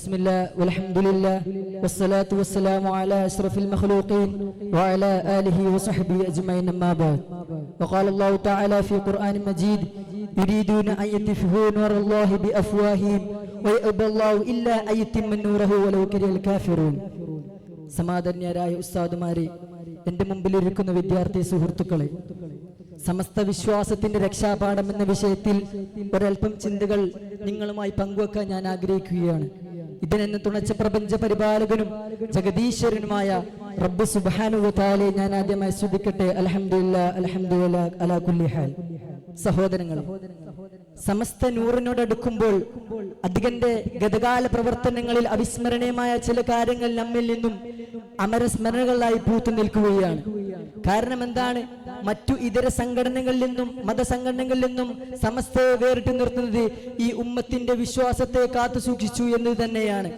بسم الله والحمد لله والصلاة والسلام على أشرف المخلوقين وعلى آله وصحبه أجمعين أما بعد. وقال الله تعالى في قرآن مجيد يريدون أن يطفئوا نور الله بأفواههم ويأبى الله إلا أن يتم نوره ولو كره الكافرون. സമാദരണീയരായ ഉസ്താദുമാരെ, എൻ്റെ മുമ്പിലിരിക്കുന്ന വിദ്യാർത്ഥി സുഹൃത്തുക്കളെ, സമസ്ത വിശ്വാസത്തിന്റെ രക്ഷാപാഠം എന്ന വിഷയത്തിൽ ഒരൽപ്പം ചിന്തകൾ നിങ്ങളുമായി പങ്കുവെക്കാൻ ഞാൻ ആഗ്രഹിക്കുകയാണ്. ഇതിനെന്ന് തുണച്ച പ്രപഞ്ച പരിപാലകനും ജഗദീശ്വരനുമായ റബ്ബ് സുബ്ഹാനഹു വ തആലയെ ഞാൻ ആദ്യമായി സ്തുതിക്കട്ടെ. അൽഹംദുലില്ലാഹ് അൽഹംദുലില്ലാഹ് അലാ കുല്ലി ഹാൽ. സഹോദരങ്ങളെ, സമസ്ത നൂറിനോട് അടുക്കുമ്പോൾ അധികന്റെ ഗതകാല പ്രവർത്തനങ്ങളിൽ അവിസ്മരണീയമായ ചില കാര്യങ്ങൾ നമ്മിൽ നിന്നും അമരസ്മരണകളായി പൂത്തു നിൽക്കുകയാണ്. കാരണം എന്താണ്? മറ്റു ഇതര സംഘടനകളിൽ നിന്നും മതസംഘടനകളിൽ നിന്നും സമസ്തയെ വേറിട്ട് നിർത്തുന്നത് ഈ ഉമ്മത്തിന്റെ വിശ്വാസത്തെ കാത്തു സൂക്ഷിച്ചു എന്നത് തന്നെയാണ്.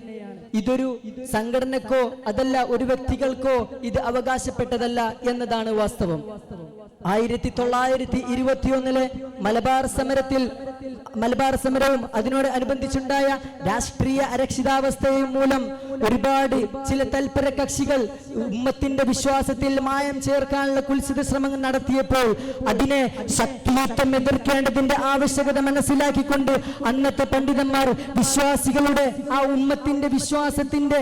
ഇതൊരു സംഘടനക്കോ അതല്ല ഒരു വ്യക്തികൾക്കോ ഇത് അവകാശപ്പെട്ടതല്ല എന്നതാണ് വാസ്തവം. 1921 മലബാർ സമരവും അതിനോട് അനുബന്ധിച്ചുണ്ടായ രാഷ്ട്രീയ അരക്ഷിതാവസ്ഥയും മൂലം ഒരുപാട് ചില തൽപര കക്ഷികൾ ഉമ്മത്തിന്റെ വിശ്വാസത്തിൽ മായം ചേർക്കാനുള്ള കുൽസിത ശ്രമങ്ങൾ നടത്തിയപ്പോൾ അതിനെ ശക്തിയുക്തം എതിർക്കേണ്ടതിന്റെ ആവശ്യകത മനസ്സിലാക്കിക്കൊണ്ട് അന്നത്തെ പണ്ഡിതന്മാർ വിശ്വാസികളുടെ ആ ഉമ്മത്തിന്റെ വിശ്വാസത്തിന്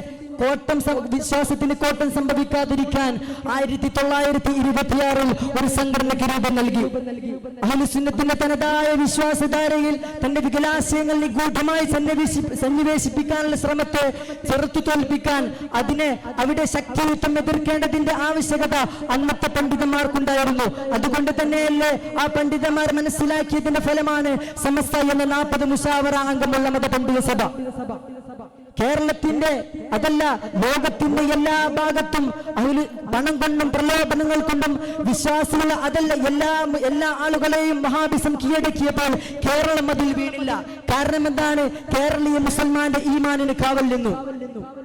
കോട്ടം സംഭവിക്കാതിരിക്കാൻ 1926 ഒരു സംഘടനയ്ക്ക് രൂപം നൽകി. അഹ്ലുസുന്നത്തിന്റെ തനതായ വിശ്വാസധാരയിൽ തന്റെ വികലാശയങ്ങൾ നിഗൂഢമായി സന്നിവേശിപ്പിക്കാനുള്ള ശ്രമത്തെ ചെറുത്തു തോൽപ്പിക്കാൻ അതിനെ അവിടെ ശക്തിയുക്തം എതിർക്കേണ്ടതിന്റെ ആവശ്യകത അന്നത്തെ പണ്ഡിതന്മാർക്കുണ്ടായിരുന്നു. അതുകൊണ്ട് തന്നെയല്ലേ ആ പണ്ഡിതന്മാർ മനസ്സിലാക്കിയതിന്റെ ഫലമാണ് സമസ്ത എന്ന 40 മുശാവറ അംഗമുള്ള മതപണ്ഡിത സഭ. കേരളത്തിന്റെ അതല്ല ലോകത്തിന്റെ എല്ലാ ഭാഗത്തും പണം കൊണ്ടും പ്രലോഭനങ്ങൾ കൊണ്ടും വിശ്വാസികൾ അതല്ല എല്ലാ ആളുകളെയും വഹാബിസം കീഴടക്കിയപ്പോൾ കേരളം അതിൽ വീണില്ല. കാരണം എന്താണ്? കേരളീയ മുസൽമാന്റെ ഈമാനിന് കാവൽ നിന്നു.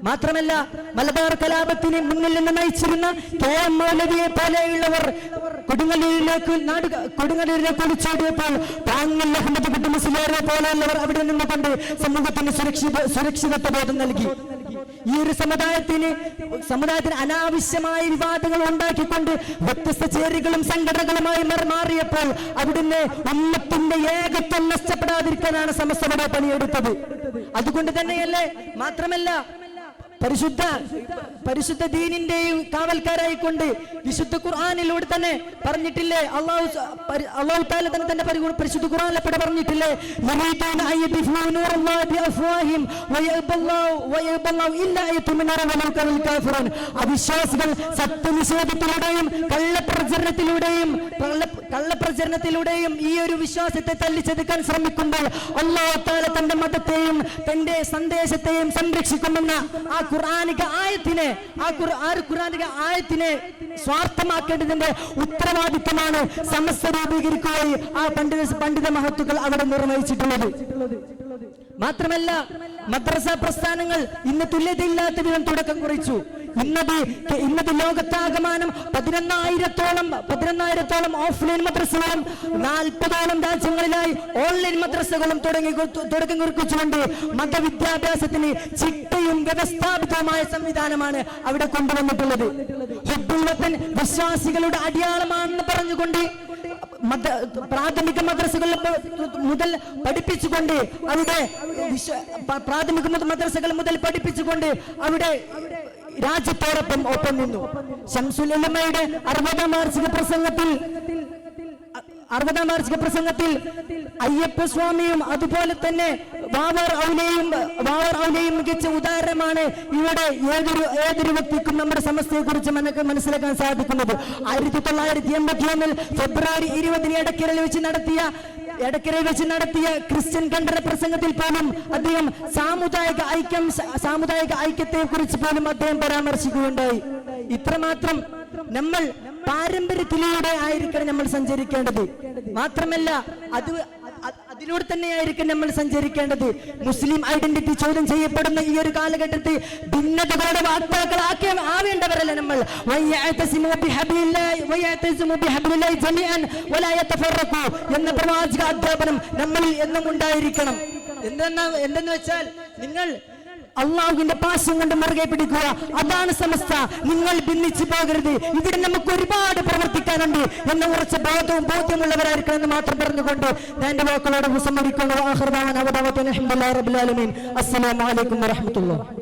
മാത്രമല്ല, മലബാർ കലാപത്തിന് മുന്നിൽ നിന്ന് നയിച്ചിരുന്ന KM മൗലവിയെ പോലെയുള്ളവർ കൊടുങ്ങല്ലൂരിലേക്ക് ഒളിച്ചോടിയപ്പോൾ താങ്ങൽ അഹമ്മദ് കുട്ടി മുസ്ലിയാരെ പോലെയുള്ളവർ അവിടെ നിന്നുകൊണ്ട് സമൂഹത്തിന് സുരക്ഷിതത്വ ബോധം നൽകി. ഈ ഒരു സമുദായത്തിന് അനാവശ്യമായ വിവാദങ്ങൾ ഉണ്ടാക്കിക്കൊണ്ട് വ്യത്യസ്ത ചേരികളും സംഘടനകളുമായി മാറിയപ്പോൾ അവിടുന്ന് ഉമ്മത്തിന്റെ ഏകത്വം നഷ്ടപ്പെടാതിരിക്കാനാണ് സമസ്തയുടെ പണിയെടുത്തത്. അതുകൊണ്ട് തന്നെയല്ലേ, മാത്രമല്ല പരിശുദ്ധ ദീനിന്റെയും കാവൽക്കാരായിക്കൊണ്ട് വിശുദ്ധ ഖുർആനിലൂടെ തന്നെ പറഞ്ഞിട്ടില്ലേ, അല്ലാഹു തആല തന്നെ പരിശുദ്ധ ഖുർആനിലൂടെ പറഞ്ഞിട്ടില്ലേ, അവിശ്വാസികൾ സത്യനിഷേധത്തിലൂടെയും കള്ളപ്രചരണത്തിലൂടെയും ഈ ഒരു വിശ്വാസത്തെ തല്ലിച്ചെടുക്കാൻ ശ്രമിക്കുമ്പോൾ അല്ലാഹു തആല തന്റെ മതത്തെയും തന്റെ സന്ദേശത്തെയും സംരക്ഷിക്കുമെന്ന ആ ഖുർആനിക ആയത്തിനെ സ്വാർത്ഥമാക്കേണ്ടതിന്റെ ഉത്തരവാദിത്തമാണ് സമസ്ത രൂപീകരിക്കുകയും ആ പണ്ഡിത മഹത്തുക്കൾ അവിടെ നിർവഹിച്ചിട്ടുള്ളത്. മാത്രമല്ല, മദ്രസ പ്രസ്ഥാനങ്ങൾ ഇന്ന് തുല്യതയില്ലാത്ത വിധം തുടക്കം കുറിച്ചു. ഇന്നത് ലോകത്താകമാനം 11,000-ഓളം ഓഫ്ലൈൻ മദ്രസകളും 40ഓളം രാജ്യങ്ങളിലായി ഓൺലൈൻ മദ്രസകളും തുടക്കം കുറിച്ചുകൊണ്ട് മതവിദ്യാഭ്യാസത്തിന് ചിട്ടയും വ്യവസ്ഥാപിതമായ സംവിധാനമാണ് അവിടെ കൊണ്ടുവന്നിട്ടുള്ളത്. ഹുബ്ബുൽ വതൻ വിശ്വാസികളുടെ അടയാളമാണെന്ന് പറഞ്ഞുകൊണ്ട് പ്രാഥമിക മദ്രസകൾ മുതൽ പഠിപ്പിച്ചുകൊണ്ട് അവിടെ രാജ്യത്തോടൊപ്പം ഒപ്പം നിന്നു. ശംസുൽ ഉലമയുടെ 60ാം വാർഷിക പ്രസംഗത്തിൽ അയ്യപ്പ സ്വാമിയും അതുപോലെ തന്നെ വാവർ ഔലയും മികച്ച ഉദാഹരണമാണ്. ഇവിടെ ഏതൊരു വ്യക്തിക്കും നമ്മുടെ സമസ്തയെ കുറിച്ച് മനസ്സിലാക്കാൻ സാധിക്കുന്നത്. 1981 ഫെബ്രുവരി 20 എടക്കരയിൽ വെച്ച് നടത്തിയ ക്രിസ്ത്യൻ ഖണ്ഡന പ്രസംഗത്തിൽ പോലും അദ്ദേഹം സാമുദായിക ഐക്യത്തെ കുറിച്ച് പോലും അദ്ദേഹം പരാമർശിക്കുകയുണ്ടായി. ഇത്രമാത്രം നമ്മൾ പാരമ്പര്യത്തിലൂടെ ആയിരിക്കണം നമ്മൾ സഞ്ചരിക്കേണ്ടത്. മാത്രമല്ല, അതിലൂടെ തന്നെയായിരിക്കും നമ്മൾ സഞ്ചരിക്കേണ്ടത്. മുസ്ലിം ഐഡന്റിറ്റി ചോദ്യം ചെയ്യപ്പെടുന്ന ഈ ഒരു കാലഘട്ടത്തിൽ ഭിന്നതകളുടെ ആവേണ്ടവരല്ല നമ്മൾ. എന്ന പ്രവാചക അധ്യാപനം നമ്മളിൽ എന്നും ഉണ്ടായിരിക്കണം. എന്തെന്ന് വെച്ചാൽ, നിങ്ങൾ അള്ളാഹുവിന്റെ പാശം കൊണ്ട് മുറുകെ പിടിക്കുക. അതാണ് സമസ്ത. നിങ്ങൾ ഭിന്നിച്ചു പോകരുത്. ഇവിടെ നമുക്ക് ഒരുപാട് പ്രവർത്തിക്കാനുണ്ട് എന്ന ഉറച്ച ബോധ്യമുള്ളവരായിരിക്കണം എന്ന് മാത്രം പറഞ്ഞുകൊണ്ട് ഞാൻ എന്റെ വാക്കുകളോട് ഉപസംഹരിക്കുന്നു. അസ്സലാമു അലൈക്കും വറഹ്മത്തുള്ളാഹി.